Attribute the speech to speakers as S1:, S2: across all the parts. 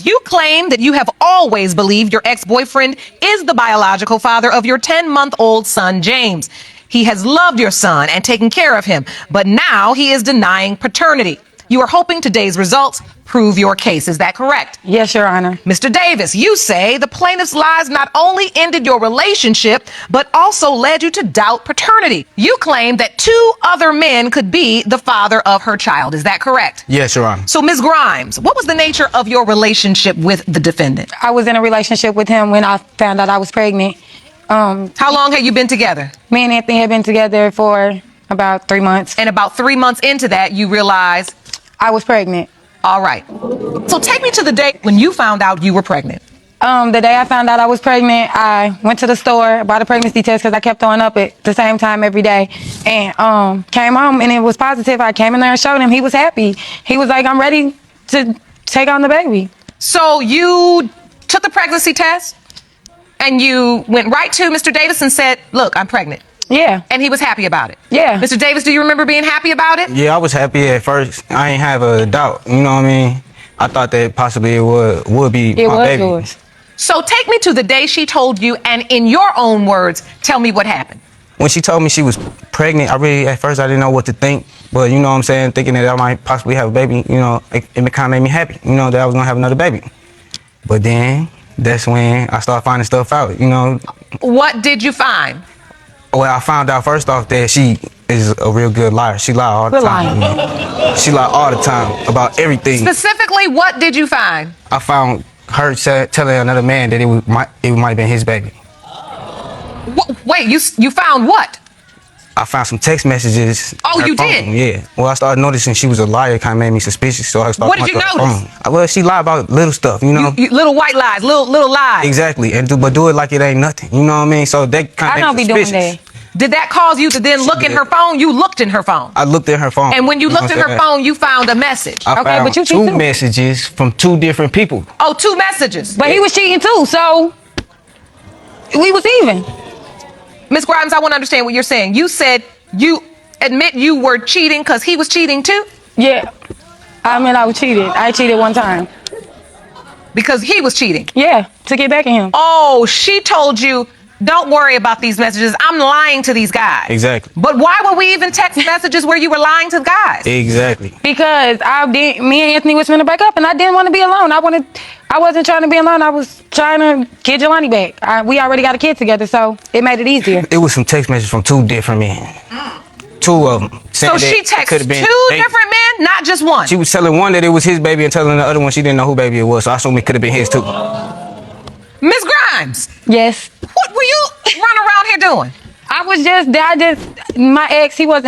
S1: You claim that you have always believed your ex-boyfriend is the biological father of your 10-month-old son, James. He has loved your son and taken care of him, but now he is denying paternity. You are hoping today's results prove your case. Is that correct?
S2: Yes, Your Honor.
S1: Mr. Davis, you say the plaintiff's lies not only ended your relationship, but also led you to doubt paternity. You claim that 2 other men could be the father of her child. Is that correct?
S3: Yes, Your Honor.
S1: So, Ms. Grimes, what was the nature of your relationship with the defendant?
S2: I was in a relationship with him when I found out I was pregnant.
S1: How long had you been together?
S2: Me and Anthony had been together for about 3 months.
S1: And about 3 months into that, you realized...
S2: I was pregnant.
S1: All right. So take me to the day when you found out you were pregnant.
S2: The day I found out I was pregnant, I went to the store, bought a pregnancy test because I kept throwing up at the same time every day. And came home and it was positive. I came in there and showed him. He was happy. He was like, I'm ready to take on the baby.
S1: So you took the pregnancy test and you went right to Mr. Davis and said, look, I'm pregnant.
S2: Yeah.
S1: And he was happy about it?
S2: Yeah.
S1: Mr. Davis, do you remember being happy about it?
S3: Yeah, I was happy at first. I ain't have a doubt, you know what I mean? I thought that possibly it would be my baby.
S2: Yours.
S1: So take me to the day she told you, and in your own words, tell me what happened.
S3: When she told me she was pregnant, at first I didn't know what to think. But you know what I'm saying, thinking that I might possibly have a baby, you know, it kind of made me happy, you know, that I was gonna have another baby. But then, that's when I started finding stuff out, you know.
S1: What did you find?
S3: Well, I found out first off that she is a real good liar. She lied all the time. She lied all the time about everything.
S1: Specifically, what did you find?
S3: I found her telling another man that it might have been his baby.
S1: Wait, you found what?
S3: I found some text messages.
S1: Oh, you did?
S3: Yeah. Well, I started noticing she was a liar. It kind of made me suspicious, so I started.
S1: What did you notice?
S3: Well, she lied about little stuff, you know.
S1: Little white lies, little lies.
S3: Exactly, but do it like it ain't nothing. You know what I mean? So that kind of made me suspicious.
S2: Doing that.
S1: Did that cause you to then look in her phone? You looked in her phone.
S3: I looked at her phone.
S1: And when you looked in her phone, you found a message.
S3: I found
S2: but you
S3: 2 messages from 2 different people.
S1: Oh, 2 messages.
S2: But he was cheating too, so we was even.
S1: Ms. Grimes, I want to understand what you're saying. You said you admit you were cheating because he was cheating too?
S2: Yeah. I mean, I was cheated. I cheated one time.
S1: Because he was cheating?
S2: Yeah, to get back at him.
S1: Oh, she told you, don't worry about these messages. I'm lying to these guys.
S3: Exactly.
S1: But why would we even text messages where you were lying to the guys?
S3: Exactly.
S2: Because me and Anthony was finna break up, and I didn't want to be alone. I wasn't trying to be alone. I was trying to get Jelani back. We already got a kid together, so it made it easier.
S3: It was some text messages from 2 different men. 2 of them.
S1: So she texted 2 different men, not just one?
S3: She was telling one that it was his baby and telling the other one she didn't know who baby it was, so I assumed it could have been his too.
S1: Ms. Grimes.
S2: Yes.
S1: What were you running around here doing?
S2: My ex, he was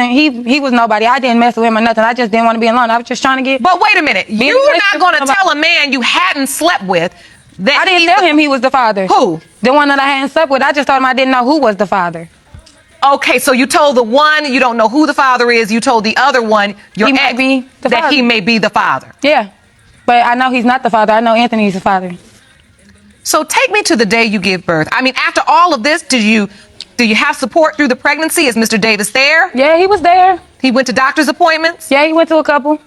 S2: nobody. I didn't mess with him or nothing. I just didn't want to be alone. I was just trying to get...
S1: But wait a minute. You're not going to tell a man you hadn't slept with that
S2: I didn't tell him he was the father.
S1: Who?
S2: The one that I hadn't slept with. I just told him I didn't know who was the father.
S1: Okay, so you told the one you don't know who the father is. You told the other one, your ex, that he may be the father.
S2: Yeah. But I know he's not the father. I know Anthony's the father.
S1: So take me to the day you give birth. I mean, after all of this, do you have support through the pregnancy? Is Mr. Davis there?
S2: Yeah, he was there.
S1: He went to doctor's appointments?
S2: Yeah, he went to a couple.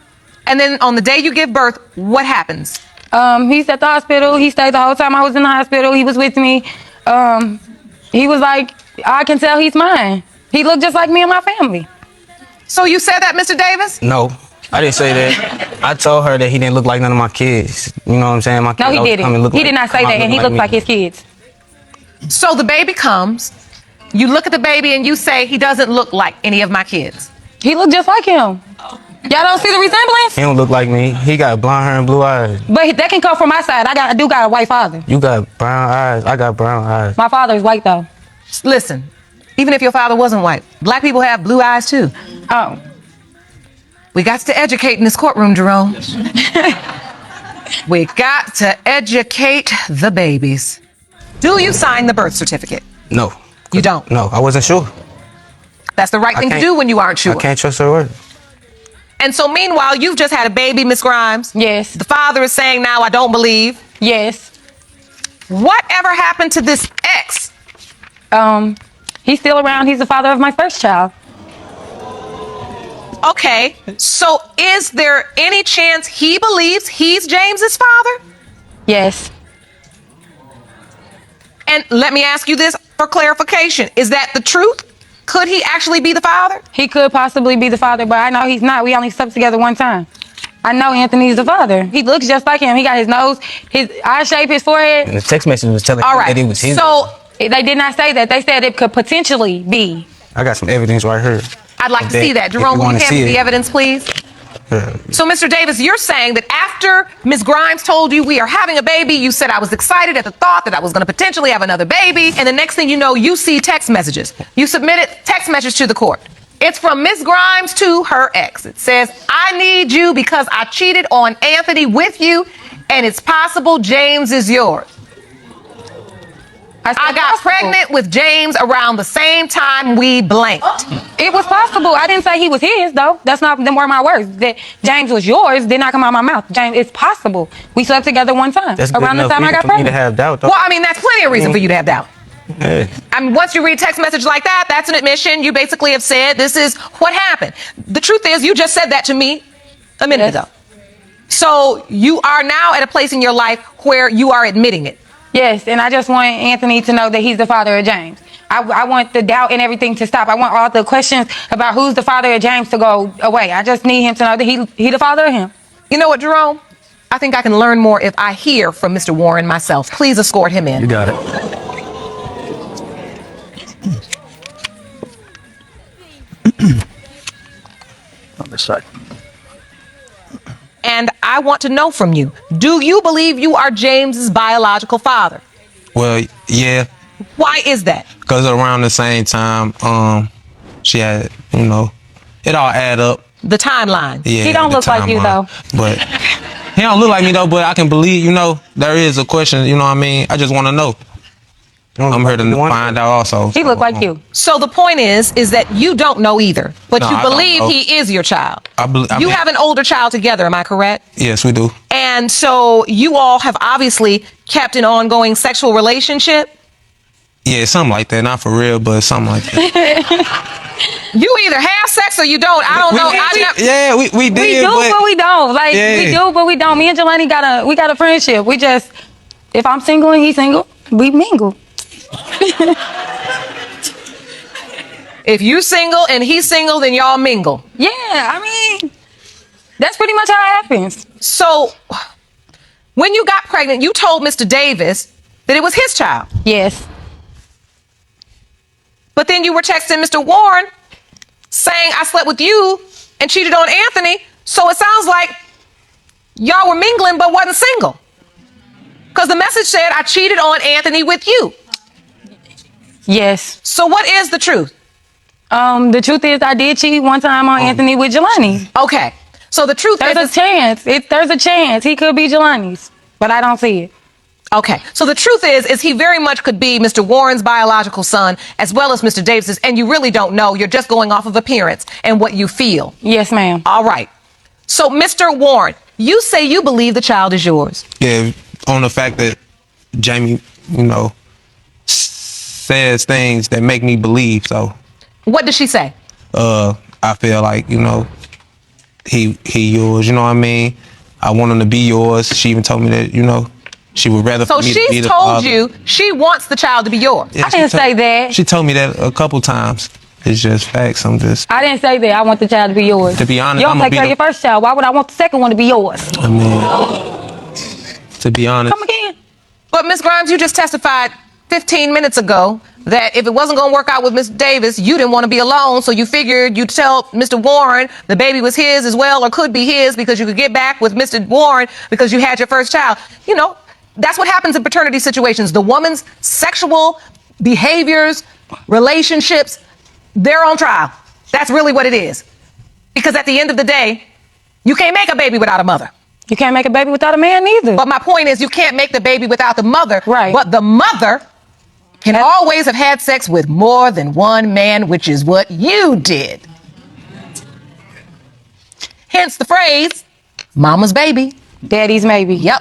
S1: And then on the day you give birth, what happens?
S2: He's at the hospital. He stayed the whole time I was in the hospital. He was with me. He was like, I can tell he's mine. He looked just like me and my family.
S1: So you said that, Mr. Davis?
S3: No, I didn't say that. I told her that he didn't look like none of my kids. You know what I'm saying? My kids,
S2: no, he didn't. He did not say that, and he looked like his kids.
S1: So the baby comes. You look at the baby and you say, he doesn't look like any of my kids.
S2: He looked just like him. Y'all don't see the resemblance?
S3: He don't look like me. He got blonde hair and blue eyes.
S2: But that can come from my side. I do got a white father.
S3: You got brown eyes. I got brown eyes.
S2: My father is white, though.
S1: Listen, even if your father wasn't white, black people have blue eyes, too.
S2: Oh.
S1: We got to educate in this courtroom, Jerome. We got to educate the babies. Do you sign the birth certificate?
S3: No.
S1: You don't?
S3: No, I wasn't sure.
S1: That's the right thing to do when you aren't sure.
S3: I can't trust her word.
S1: And so meanwhile, you've just had a baby, Miss Grimes.
S2: Yes.
S1: The father is saying now, I don't believe.
S2: Yes.
S1: Whatever happened to this ex?
S2: He's still around. He's the father of my first child.
S1: Okay, so is there any chance he believes he's James's father?
S2: Yes.
S1: And let me ask you this for clarification. Is that the truth? Could he actually be the father?
S2: He could possibly be the father, but I know he's not. We only slept together one time. I know Anthony's the father. He looks just like him. He got his nose, his eye shape, his forehead.
S3: And the text message was telling
S1: All
S3: him
S1: right.
S3: that it was his.
S1: So
S2: They did not say that. They said it could potentially be.
S3: I got some evidence right here.
S1: I'd like to see that.
S3: If you
S1: Jerome, will you
S3: wanna
S1: hand
S3: see
S1: me the
S3: it.
S1: evidence, please?
S3: Yeah.
S1: So, Mr. Davis, you're saying that after Ms. Grimes told you we are having a baby, you said I was excited at the thought that I was going to potentially have another baby, and the next thing you know, you see text messages. You submitted text message to the court. It's from Ms. Grimes to her ex. It says, I need you because I cheated on Anthony with you, and it's possible James is yours. I got pregnant with James around the same time we blanked.
S2: It was possible. I didn't say he was his, though. That's not them were my words. That James was yours did not come out of my mouth. James, it's possible. We slept together one time.
S3: That's good
S2: around the
S3: enough
S2: time I got
S3: reason for me to
S2: pregnant.
S3: have doubt, though.
S1: Well, I mean, that's plenty of reason for you to have doubt.
S3: Yeah.
S1: I mean, once you read a text message like that, that's an admission. You basically have said this is what happened. The truth is, you just said that to me a minute ago. So you are now at a place in your life where you are admitting it.
S2: Yes, and I just want Anthony to know that he's the father of James. I want the doubt and everything to stop. I want all the questions about who's the father of James to go away. I just need him to know that he the father of him.
S1: You know what, Jerome? I think I can learn more if I hear from Mr. Warren myself. Please escort him in.
S3: You got it.
S4: On this side.
S1: And I want to know from you, do you believe you are James's biological father?
S5: Well, yeah,
S1: Why is that?
S5: because around the same time, she had, it all add up.
S1: The timeline.
S5: Yeah,
S2: He don't
S5: the
S2: look like you,
S5: timeline.
S2: though.
S5: But he don't look like me though. But I can believe, there is a question. You know what I mean? I just want to know. I'm here to find out also.
S2: He look like you.
S1: So the point is that you don't know either, but
S5: No,
S1: you
S5: I don't
S1: believe
S5: know.
S1: he is your child.
S5: I
S1: You have an older child together, am I correct?
S5: Yes, we do.
S1: And so you all have obviously kept an ongoing sexual relationship.
S5: Yeah, something like that. Not for real, but something like that.
S1: You either have sex or you don't. I don't know.
S5: We did.
S2: We do, but we don't. Like
S5: Yeah.
S2: we do, but we don't. Me and Jelani got a friendship. We just, if I'm single and he's single, we mingle.
S1: If you single and he's single, then y'all mingle.
S2: Yeah, I mean, that's pretty much how it happens.
S1: So when you got pregnant, you told Mr. Davis that it was his child.
S2: Yes.
S1: But then you were texting Mr. Warren saying, I slept with you and cheated on Anthony. So it sounds like y'all were mingling but wasn't single. Because the message said, I cheated on Anthony with you.
S2: Yes.
S1: So what is the truth?
S2: The truth is I did cheat one time on Anthony with Jelani.
S1: Okay. So the truth
S2: There's a
S1: is...
S2: chance. There's a chance. He could be Jelani's, but I don't see it.
S1: Okay. So the truth is he very much could be Mr. Warren's biological son as well as Mr. Davis's, and you really don't know. You're just going off of appearance and what you feel.
S2: Yes, ma'am.
S1: All right. So, Mr. Warren, you say you believe the child is yours.
S5: Yeah, on the fact that Jamie, says things that make me believe. So,
S1: What does she say?
S5: I feel like, he yours. You know what I mean? I want him to be yours. She even told me that, she would rather
S1: So
S5: for me to be
S1: she's
S5: the
S1: told
S5: father.
S1: you she wants the child to be yours.
S5: Yeah,
S2: I didn't
S5: she
S2: say that.
S5: She told me that a couple times. It's just facts.
S2: I didn't say that. I want the child to be yours.
S5: To be honest,
S2: you don't
S5: I'ma
S2: take
S5: be
S2: care of
S5: the-
S2: your first child. Why would I want the second one to be yours?
S5: I mean, to be honest,
S2: Come again.
S1: But Ms. Grimes, you just testified 15 minutes ago that if it wasn't going to work out with Mr. Davis, you didn't want to be alone, so you figured you'd tell Mr. Warren the baby was his as well, or could be his, because you could get back with Mr. Warren because you had your first child. That's what happens in paternity situations. The woman's sexual behaviors, relationships, they're on trial. That's really what it is. Because at the end of the day, you can't make a baby without a mother.
S2: You can't make a baby without a man either.
S1: But my point is, you can't make the baby without the mother.
S2: Right.
S1: But the mother can always have had sex with more than one man, which is what you did. Hence the phrase, mama's baby.
S2: Daddy's maybe.
S1: Yep.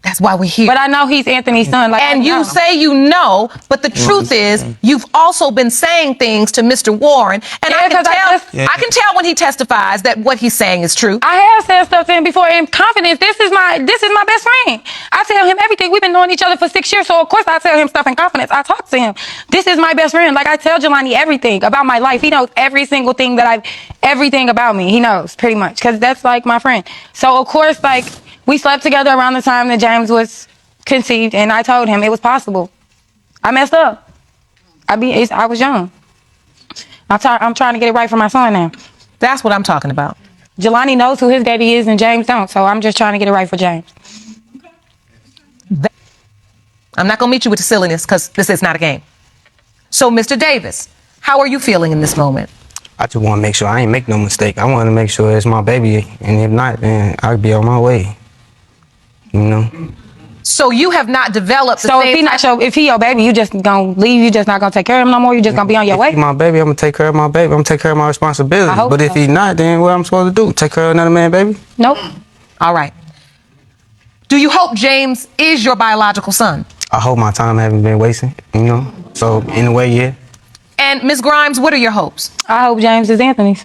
S1: That's why we're here.
S2: But I know he's Anthony's son. Like,
S1: And
S2: I
S1: you
S2: know.
S1: say you know, but the truth is, you've also been saying things to Mr. Warren, and
S2: Yeah,
S1: I can
S2: 'cause
S1: I can tell when he testifies that what he's saying is true.
S2: I have said stuff to him before in confidence. This is my best friend. I tell him everything. We've been knowing each other for 6 years, so of course I tell him stuff in confidence. I talk to him. This is my best friend. Like, I tell Jelani everything about my life. He knows every single thing everything about me. He knows pretty much, because that's like my friend. So of course, like, we slept together around the time that James was conceived, and I told him it was possible. I messed up. I was young. I'm trying to get it right for my son now.
S1: That's what I'm talking about.
S2: Jelani knows who his daddy is and James don't, so I'm just trying to get it right for James.
S1: I'm not going to meet you with the silliness, because this is not a game. So, Mr. Davis, how are you feeling in this moment?
S3: I just want to make sure I ain't make no mistake. I want to make sure it's my baby, and if not, then I'll be on my way. You know?
S1: So you have not developed the
S2: So
S1: same
S2: if he your baby, you just gonna leave, you just not gonna take care of him no more, you just gonna be on your way?
S3: If he my baby, I'm going to take care of my baby. I'm going to take care of my responsibility.
S2: I hope
S3: But if
S2: so.
S3: he not, then what I'm supposed to do? Take care of another man, baby?
S2: Nope.
S1: All right. Do you hope James is your biological son?
S3: I hope my time haven't been wasted, you know? So, in a way, yeah.
S1: And Ms. Grimes, what are your hopes?
S2: I hope James is Anthony's.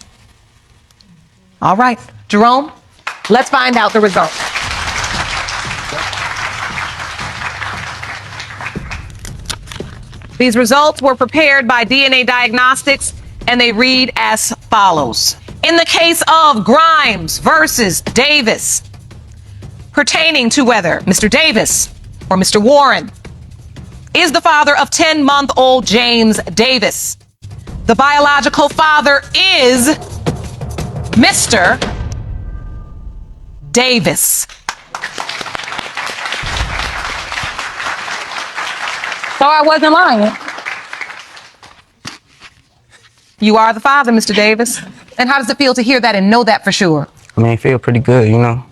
S1: All right. Jerome, let's find out the result. These results were prepared by DNA Diagnostics, and they read as follows. In the case of Grimes versus Davis, pertaining to whether Mr. Davis or Mr. Warren is the father of 10-month-old James Davis, the biological father is Mr. Davis.
S2: So I wasn't lying.
S1: You are the father, Mr. Davis. And how does it feel to hear that and know that for sure?
S3: I mean, it feel pretty good, you know?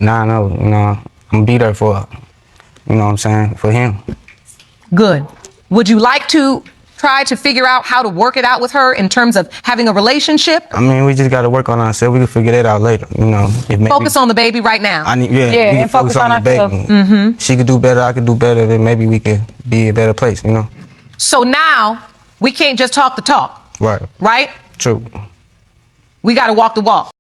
S3: Now I know, you know, I'm going to be there for, you know what I'm saying, for him.
S1: Good. Would you like to try to figure out how to work it out with her in terms of having a relationship?
S3: I mean, we just got to work on ourselves. We can figure that out later, you know. If maybe
S1: Focus on the baby right now.
S3: we
S2: Yeah,
S3: can
S2: and focus on
S3: the baby.
S2: ourselves.
S3: She could do better, I could do better, then maybe we could be a better place, you know?
S1: So now we can't just talk the talk,
S3: Right.
S1: right?
S3: True.
S1: We got to walk the walk.